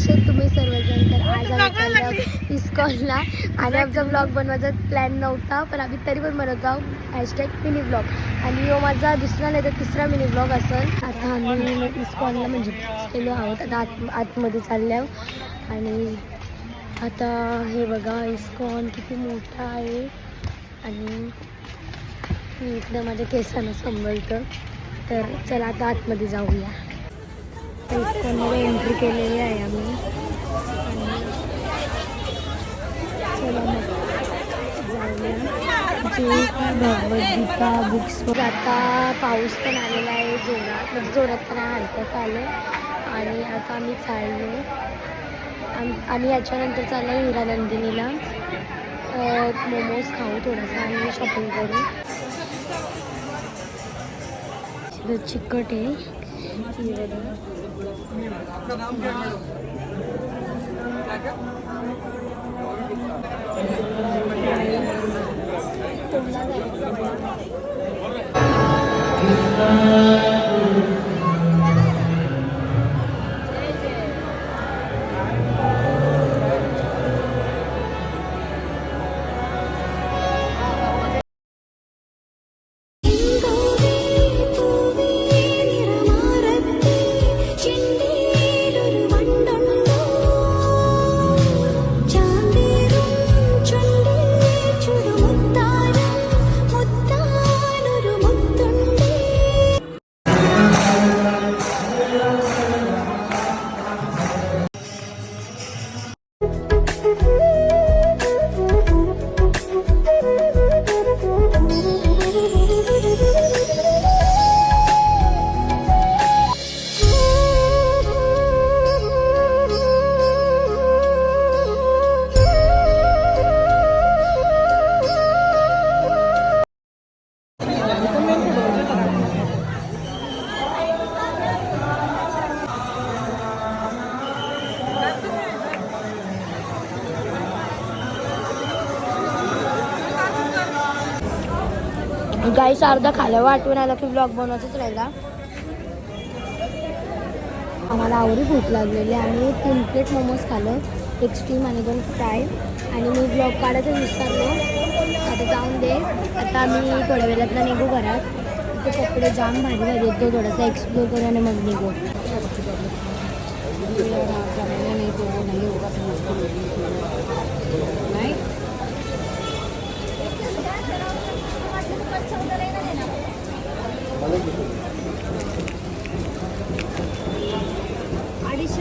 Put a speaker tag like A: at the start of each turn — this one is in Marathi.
A: कसे तुम्ही सर्वजण. तर आज आम्ही चाललो इस्कॉनला आणि आमचा ब्लॉग बनवायचा प्लॅन नव्हता, पण आम्ही तरी पण बनवत आहोत #मिनी ब्लॉग. आणि यो माझा दुसरा नाही तर तिसरा मिनी ब्लॉग असेल. आता आम्ही इस्कॉनला म्हणजे गेलो आहोत, आता आतमध्ये चालले आहोत. आणि आता हे बघा इस्कॉन किती मोठा आहे आणि मी इकडं माझ्या केसांना सांभाळतं. तर चला आता आतमध्ये जाऊया. इस्कॉनमध्ये एंट्री केलेली आहे आम्ही आणि चला मग जाऊया. जे भगवद्गीता बुक्स. आता पाऊस पण आलेला आहे जोरात, म्हणजे जोरात पण हलकं आलं. आणि आता आम्ही चाललो आणि याच्यानंतर चाललं हिरानंदिनीला मोमोज खाऊ, थोडासा आणि शॉपिंग करू. चिकट आहे. गाईस अर्धा खाल्यावर आठवण आला की ब्लॉग बनवायचाच राहिला. आम्हाला आवडी भूक लागलेली. आम्ही 3 प्लेट मोमोज खाल्लं, 1 स्टीम आणि 2 फ्राय. आणि मी ब्लॉग काढायचं विसरलो. आता जाऊन दे. आता आम्ही थोड्या वेळातला निघू घरात. ते कपडे जाम भारी भारी येतो, थोडासा एक्सप्लोर करू आणि मग निघू. नाही